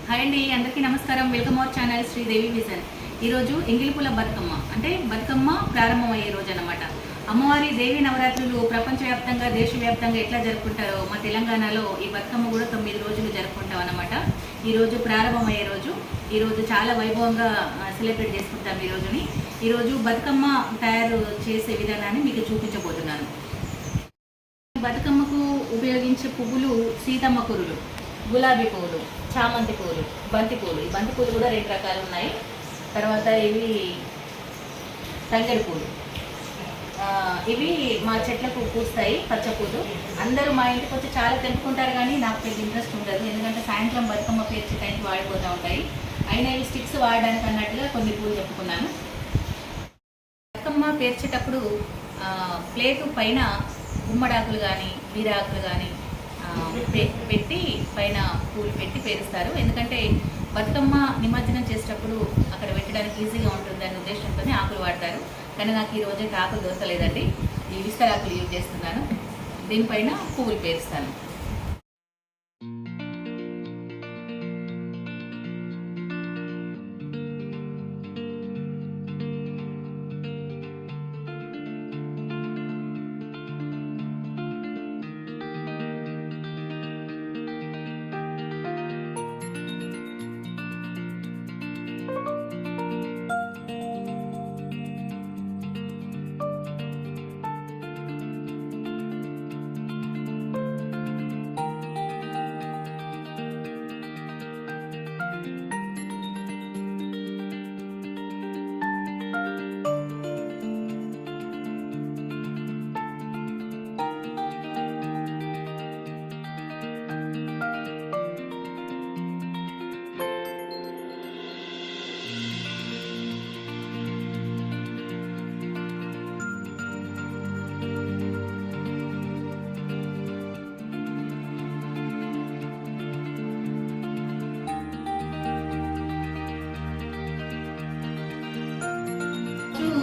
Hi అండి, అందరికీ నమస్కారం. Welcome our channel Sridevi vision. ఈరోజు ఎంగిలిపూల బతుకమ్మ అంటే బతుకమ్మ ప్రారంభమయ్యే రోజు అనమాట. అమ్మవారి దేవి నవరాత్రులు ప్రపంచవ్యాప్తంగా దేశవ్యాప్తంగా ఎట్లా జరుపుకుంటారో మా తెలంగాణలో ఈ బతుకమ్మ కూడా 9 రోజులు జరుపుకుంటాం అనమాట. ఈరోజు ప్రారంభమయ్యే రోజు. ఈరోజు చాలా వైభవంగా సెలబ్రేట్ చేసుకుంటాం ఈ రోజుని. ఈరోజు బతుకమ్మ తయారు చేసే విధానాన్ని మీకు చూపించబోతున్నాను. బతుకమ్మకు ఉపయోగించే పువ్వులు సీతమ్మ కురులు, గులాబీ పువ్వులు, చామంతి పువ్వులు, బంతి పువ్వులు. ఈ బంతి పువ్వులు కూడా 2 రకాలు ఉన్నాయి. తర్వాత ఇవి తంగేడు పూలు. ఇవి మా చెట్లకు పూస్తాయి, పచ్చ పూలు. అందరూ మా ఇంటికి వచ్చి చాలా తెంపుకుంటారు, కానీ నాకు పెద్ద ఇంట్రెస్ట్ ఉండదు. ఎందుకంటే సాయంత్రం బతుకమ్మ పేర్చే టైంకి వాడిపోతూ ఉంటాయి. అయినా ఇవి స్టిక్స్ వాడడానికి అన్నట్టుగా కొన్ని పూలు చెప్పుకున్నాను. బతుకమ్మ పేర్చేటప్పుడు ప్లేటు పైన గుమ్మడాకులు కానీ బీరాకులు కానీ పెట్టి పైన పూలు పెట్టి పేరుస్తారు. ఎందుకంటే బతుకమ్మ నిమజ్జనం చేసేటప్పుడు అక్కడ పెట్టడానికి ఈజీగా ఉంటుంది అనే ఉద్దేశంతో ఆకులు వాడతారు. కానీ నాకు ఈ రోజైతే ఆకులు దొరకలేదండి. ఈ విస్తరాకులు యూజ్ చేస్తున్నాను. దీనిపైన పువ్వులు పేరుస్తాను.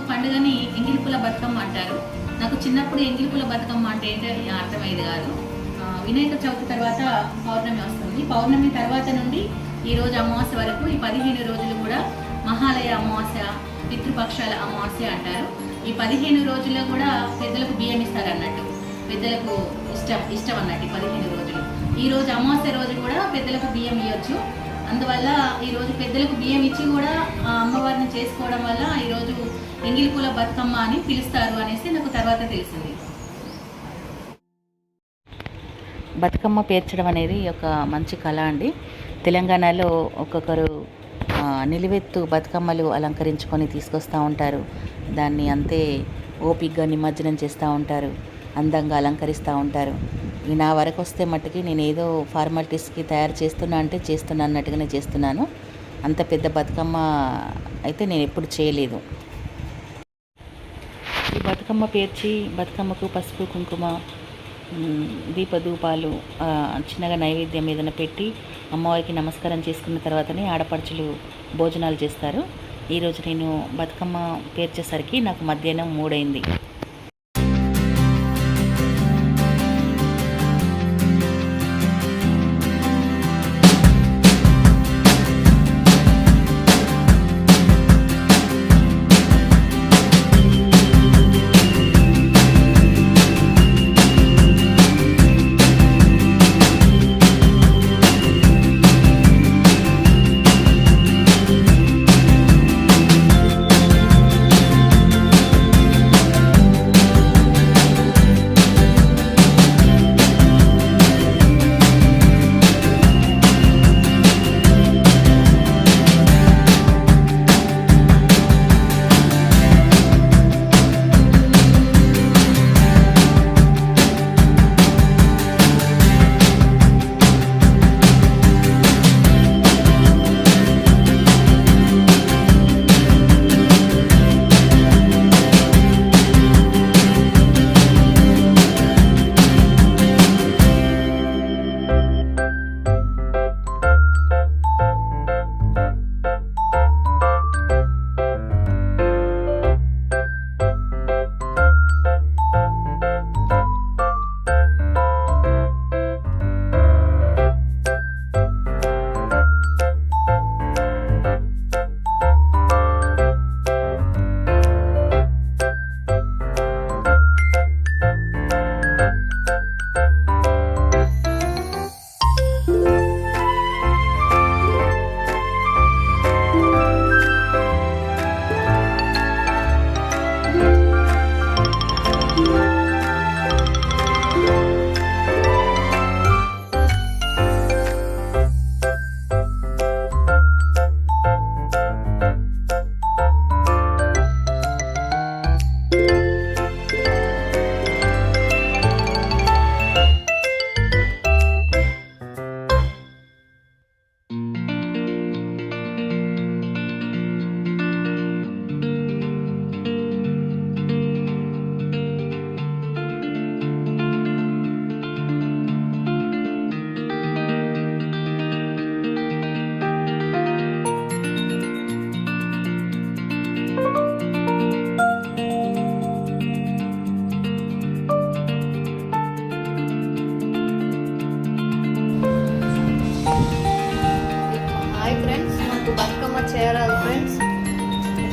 పండుగని ఎంగిలిపూల బతుకమ్మ అంటారు. నాకు చిన్నప్పుడు ఎంగిలిపూల బతుకమ్మ అంటే ఏంటో అర్థమయ్యేది కాదు. వినాయక చవితి తర్వాత పౌర్ణమి వస్తుంది. పౌర్ణమి తర్వాత నుండి ఈరోజు అమావాస్య వరకు ఈ 15 రోజులు కూడా మహాలయ అమావాస్య, పితృపక్షాల అమావాస్య అంటారు. ఈ 15 రోజుల్లో కూడా పెద్దలకు బియ్యం ఇస్తారు అన్నట్టు. పెద్దలకు ఇష్టం అన్నట్టు 15 రోజులు. ఈరోజు అమావాస్య రోజు కూడా పెద్దలకు బియ్యం ఇవ్వచ్చు. అందువల్ల ఈరోజు పెద్దలకు బియ్యం ఇచ్చి కూడా అమ్మవారిని చేసుకోవడం వల్ల ఈరోజు ఎంగిలిపూల బతుకమ్మ అని పిలుస్తారు అనేసి నాకు తర్వాత తెలిసింది. బతుకమ్మ పేర్చడం అనేది ఒక మంచి కళ అండి. తెలంగాణలో ఒక్కొక్కరు నిలువెత్తు బతుకమ్మలు అలంకరించుకొని తీసుకొస్తూ ఉంటారు. దాన్ని అంతే ఓపికగా నిమజ్జనం చేస్తూ ఉంటారు, అందంగా అలంకరిస్తూ ఉంటారు. నా వరకు వస్తే మట్టుకి నేను ఏదో ఫార్మాలిటీస్కి తయారు చేస్తున్నా అంటే చేస్తున్నా అన్నట్టుగానే చేస్తున్నాను. అంత పెద్ద బతుకమ్మ అయితే నేను ఎప్పుడు చేయలేదు. ఈ బతుకమ్మ పేర్చి బతుకమ్మకు పసుపు కుంకుమ దీపధూపాలు చిన్నగా నైవేద్యం ఏదైనా పెట్టి అమ్మవారికి నమస్కారం చేసుకున్న తర్వాతనే ఆడపడుచులు భోజనాలు చేస్తారు. ఈరోజు నేను బతుకమ్మ పేర్చేసరికి నాకు మధ్యాహ్నం 3 అయింది.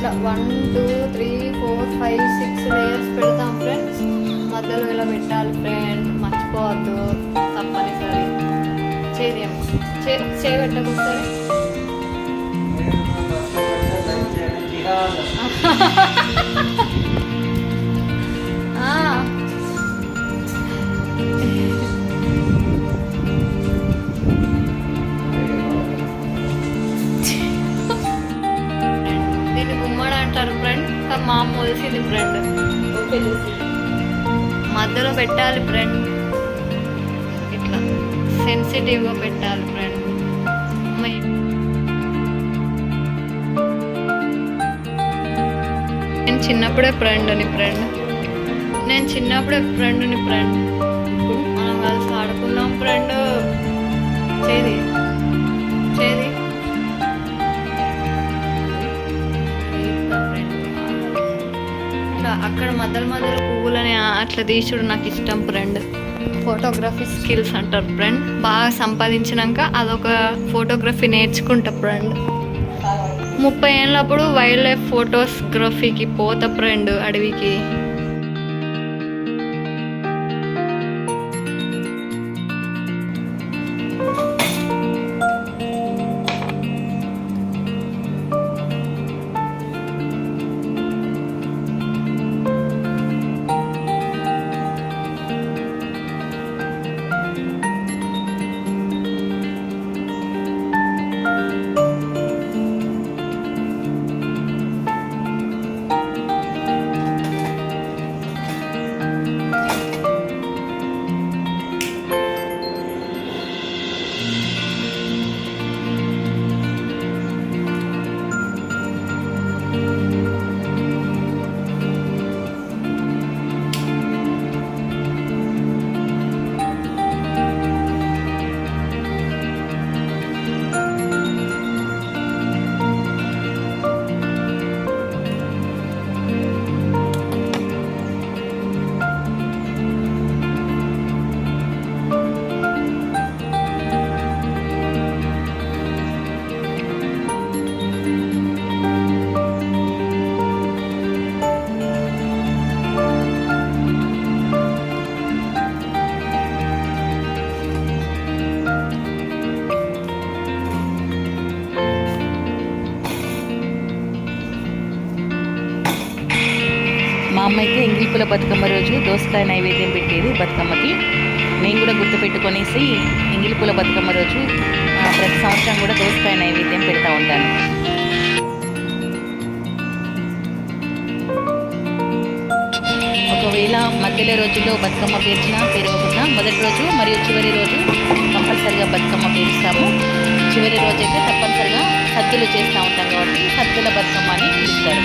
ఇట్లా 1 2 3 4 5 6 లేయర్స్ పెడతాం ఫ్రెండ్స్. మధ్యలో ఇలా పెట్టాలి ఫ్రెండ్, మర్చిపోవద్దు తప్పనిసరి. చేయబెట్టకు ఒకసారి. దీన్ని గుమ్మడి అంటారు ఫ్రెండ్, కానీ మా అమ్మ వదిలింది ఫ్రెండ్. మధ్యలో పెట్టాలి ఫ్రెండ్, ఇట్లా సెన్సిటివ్గా పెట్టాలి ఫ్రెండ్. నేను చిన్నప్పుడే ఫ్రెండ్ని ఫ్రెండ్ మనం కలిసి ఆడుకున్నాం ఫ్రెండ్. చేది అక్కడ మధ్యలో పువ్వులని అట్లా తీసుడు నాకు ఇష్టం ఫ్రెండ్. ఫోటోగ్రఫీ స్కిల్స్ అంటారు ఫ్రెండ్. బాగా సంపాదించినాక అదొక ఫోటోగ్రఫీ నేర్చుకుంటా ఫ్రెండ్. 30 ఏళ్ళప్పుడు వైల్డ్ లైఫ్ ఫోటోగ్రఫీకి పోతా ఫ్రెండ్, అడవికి. మా అమ్మ అయితే ఎంగిలిపూల బతుకమ్మ రోజు దోసకాయ నైవేద్యం పెట్టేది బతుకమ్మకి. నేను కూడా గుర్తుపెట్టుకొనేసి ఎంగిలిపూల బతుకమ్మ రోజు ప్రతి సంవత్సరం కూడా దోసకాయ నైవేద్యం పెడతా ఉంటాను. ఒకవేళ మధ్యలో రోజుల్లో బతుకమ్మ పేర్చినా పేరవకుండా మొదటి రోజు మరియు చివరి రోజు కంపల్సరిగా బతుకమ్మ పేరుస్తాము. చివరి రోజు అయితే తప్పనిసరిగా సద్దులు చేస్తూ ఉంటాం కాబట్టి సద్దుల బతుకమ్మ అని పిలుస్తారు.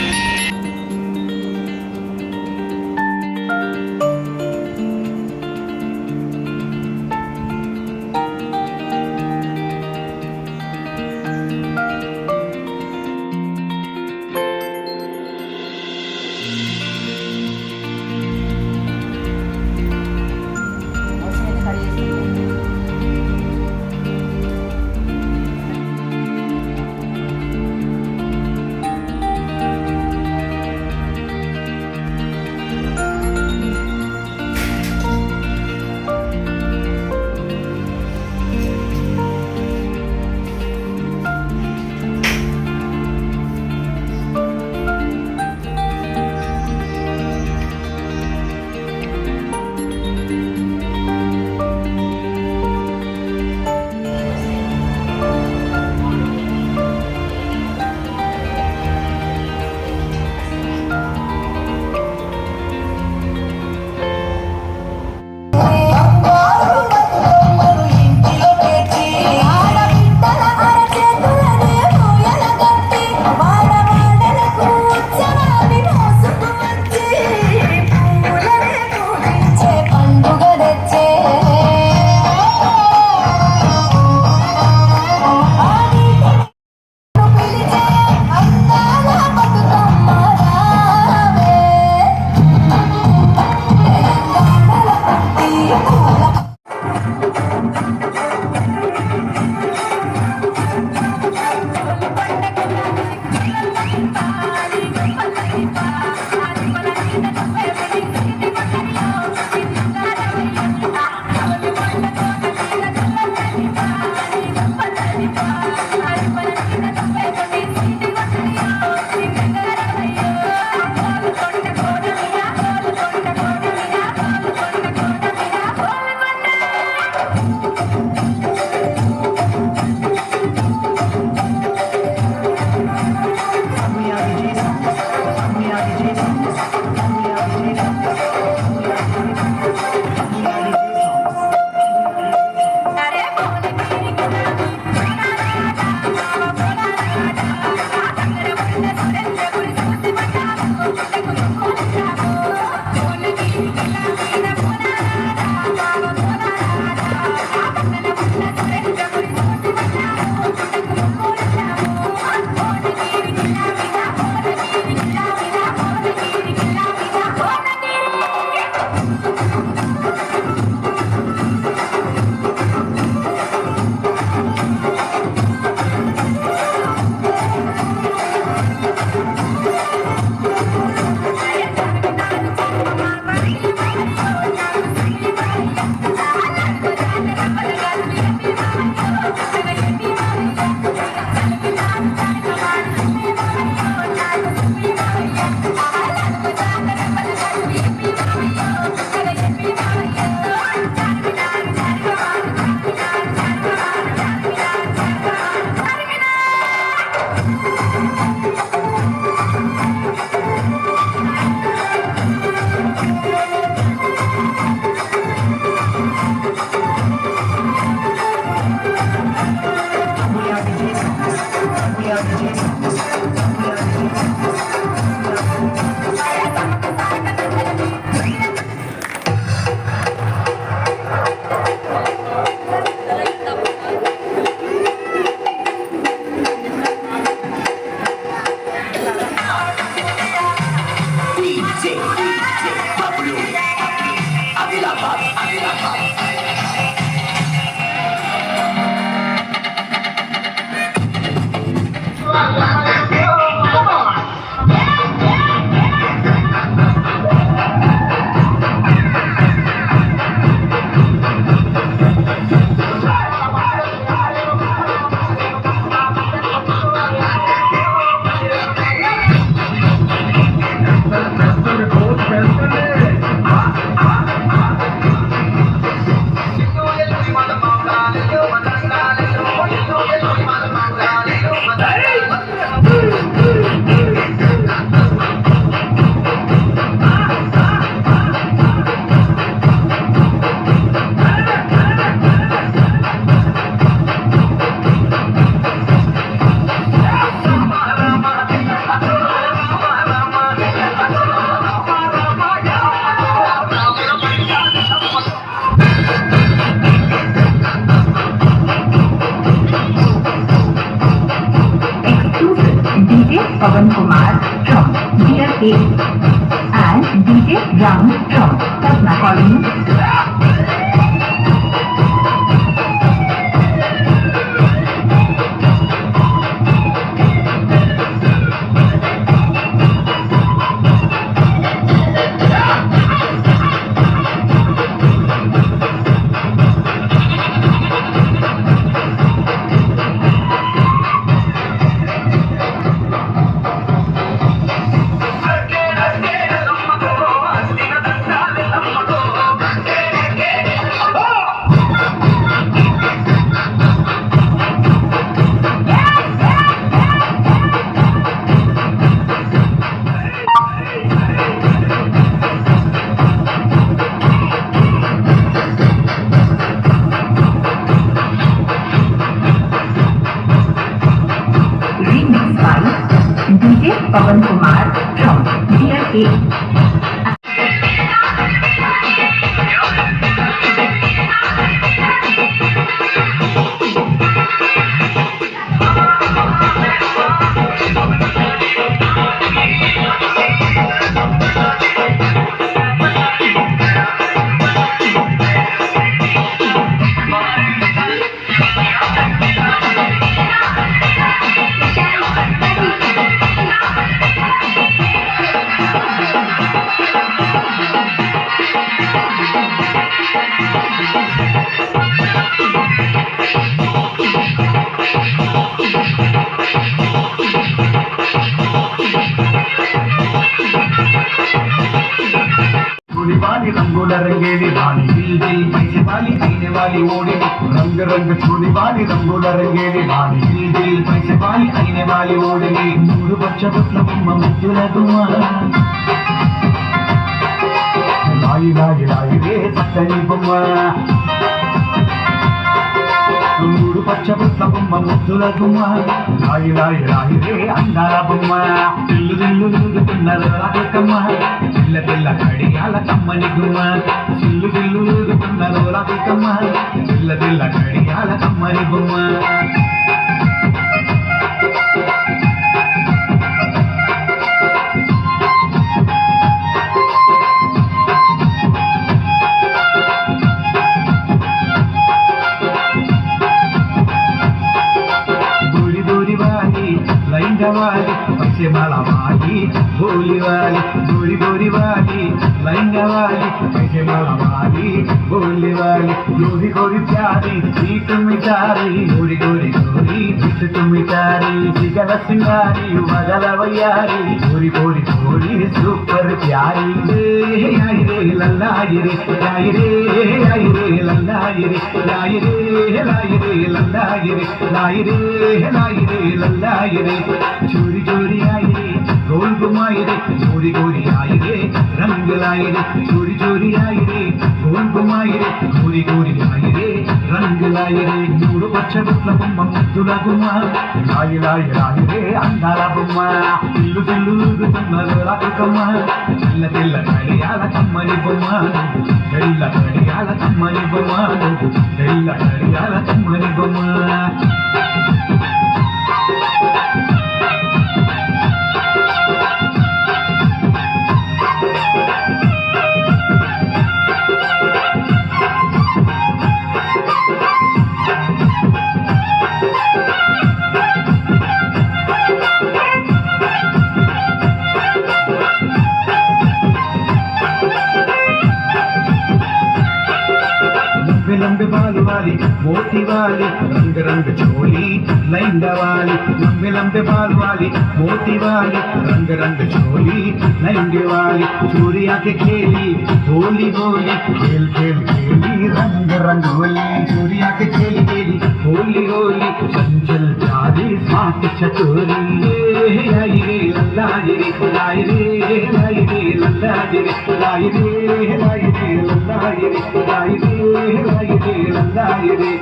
Pawan Kumar from DRA and DJ Ram from Patna Colony. DJ Pawan Kumar from DRA. वाली रंगोला रंगेली वाली दिल दिल पैसे वाली आईने वाली ओढ़ी रंग रंग छोड़ी वाली रंगोला रंगेली वाली दिल दिल पैसे वाली आईने वाली ओढ़ी नूर बच्चा बच्चा बुम्मा मुद्दुला दुआ लाई लाई लाई रे सत्तनी बुम्मा నూరు పచ్చ బుట్ల బొమ్మ ముద్దుల గుమ్మ లాయి లాయి లాయి రే అందాల బొమ్మ ఇల్లు ఇల్లు తిరుగుతున్నారు రాకమ్మ పిల్ల పిల్ల కడియాల కమ్మని గుమ్మ ఇల్లు ఇల్లు తిరుగుతున్నారు రాకమ్మ పిల్ల పిల్ల కడియాల కమ్మని గుమ్మ वाली पैसे माला वाली भोली वाली गोरी गोरी वाली लहंगा वाली पैसे माला वाली भोली वाली गोरी गोरी प्यारी सीट मिठारी गोरी गोरी गोरी सीट मिठारी सिगल सिंगारी मगल वैयारी गोरी गोरी गोरी सुपर प्यारी आई रे लल्लाई रे लाई रे आई रे लल्लाई रे लाई रे लाई रे लल्लाई रे लाई रे लाई रे लल्लाई रे चोरी चोरी आई रे गोल घुमाई रे गोरी गोरी आई रे रंग लाई रे चोरी चोरी आई रे गोल घुमाई रे गोरी गोरी आई रे रंग लाई रे नूरू पच्च बुट्ల బొమ్మ ముద్దుల గుమ్మ లాయి లాయి లాయి రే అందాల బొమ్మ ఇల్లు ఇల్లు తిరుగుతున్నారు రాకమ్మ తెల్ల తెల్ల కడియాల కమ్మని బొమ్మ తెల్ల కడియాల కమ్మని బొమ్మ తెల్ల కడియాల కమ్మని బొమ్మ लंबे बाल वाली मोती वाली रंग रंग चोली लहंगा वाली लंबे लंबे बाल वाली मोती वाली रंग रंग चोली लहंगे वाली चोरी आके खेली होली होली खेल खेल खेली रंग रंग होली चोरी आके खेली खेली होली होली चंचल चारी साथ चतुरी आई रे लल्लाई रे लाई रे लाई रे लल्लाई रे लाई रे लाई रे लल्लाई रे लाई रे लाई रे लल्लाई रे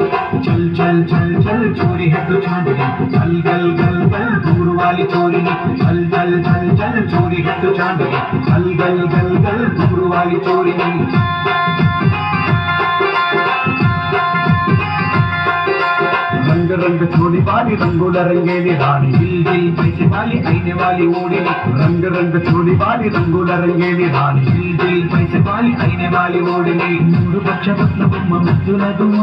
चल चल चल चल चोरी है तो छांट चल गल गल गल दूर वाली चोरी चल चल चल चल चोरी है तो छांट चल गल गल गल दूर वाली चोरी रंग रंग रंग छोड़ी वाली रंगोला रंगेली रानी दिल दिल पैसे वाली आईने वाली ओढ़नी रंग रंग छोड़ी वाली रंगोला रंगेली रानी दिल दिल पैसे वाली आईने वाली ओढ़नी मूడు పచ్చ బట్ల బొమ్మ ముద్దుల దుమ్మ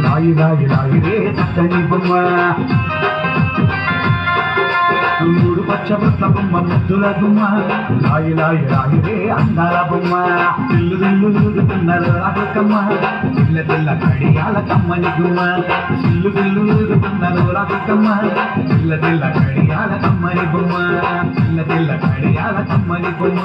లాయి లాయి లాయి రే చక్కని బొమ్మ మూడు పచ్చ బట్ల బొమ్మ ముద్దుల దుమ్మ లాయి లాయి లాయి రే అందాల బొమ్మ తిల్లు తిల్లు ఊరుతున్నారు రాకమ్మ తిల్ల తిల్ల కడియాల కమ్మని గుమ్మ తిల్లు తిల్లు ఊరుతున్నారు రాకమ్మ తిల్ల తిల్ల కడియాల కమ్మని బొమ్మ తిల్ల తిల్ల కడియాల కమ్మని బొమ్మ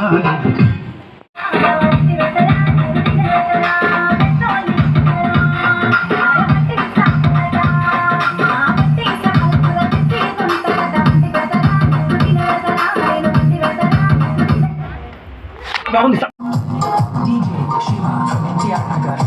DJ Shiva Vidyanagar.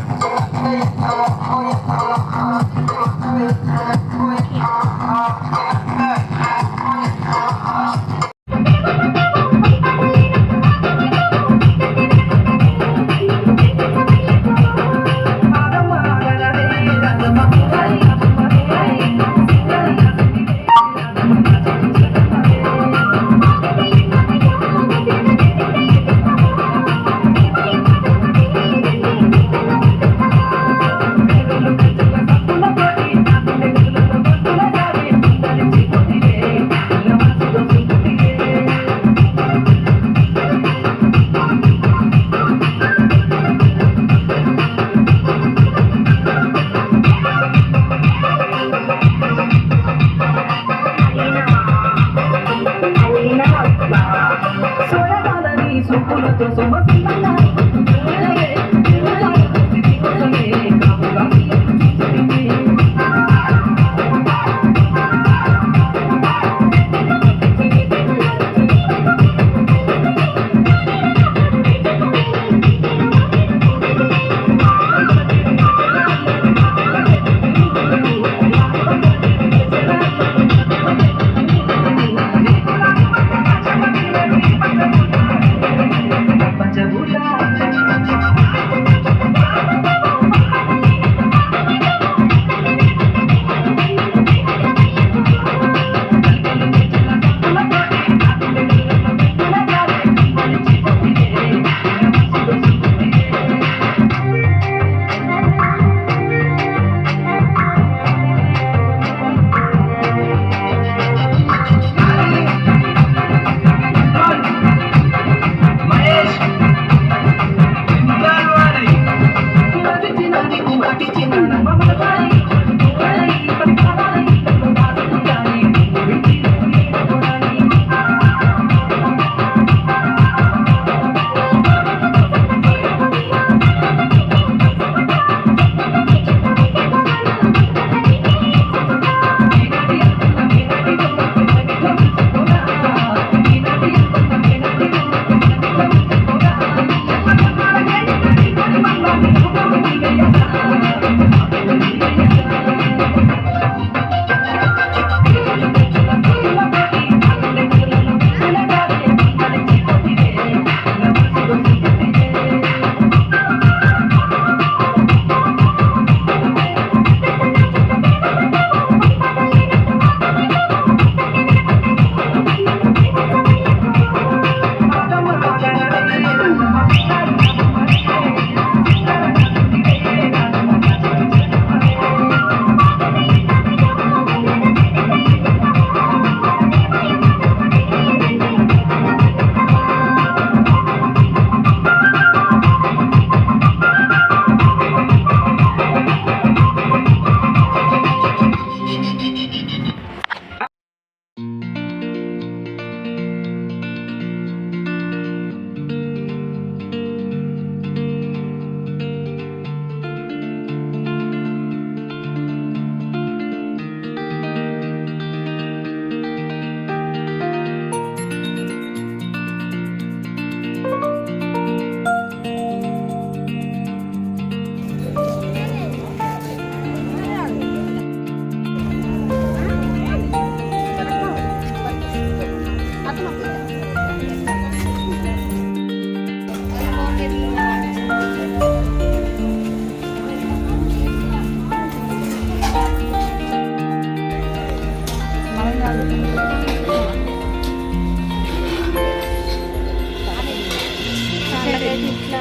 ఇట్లా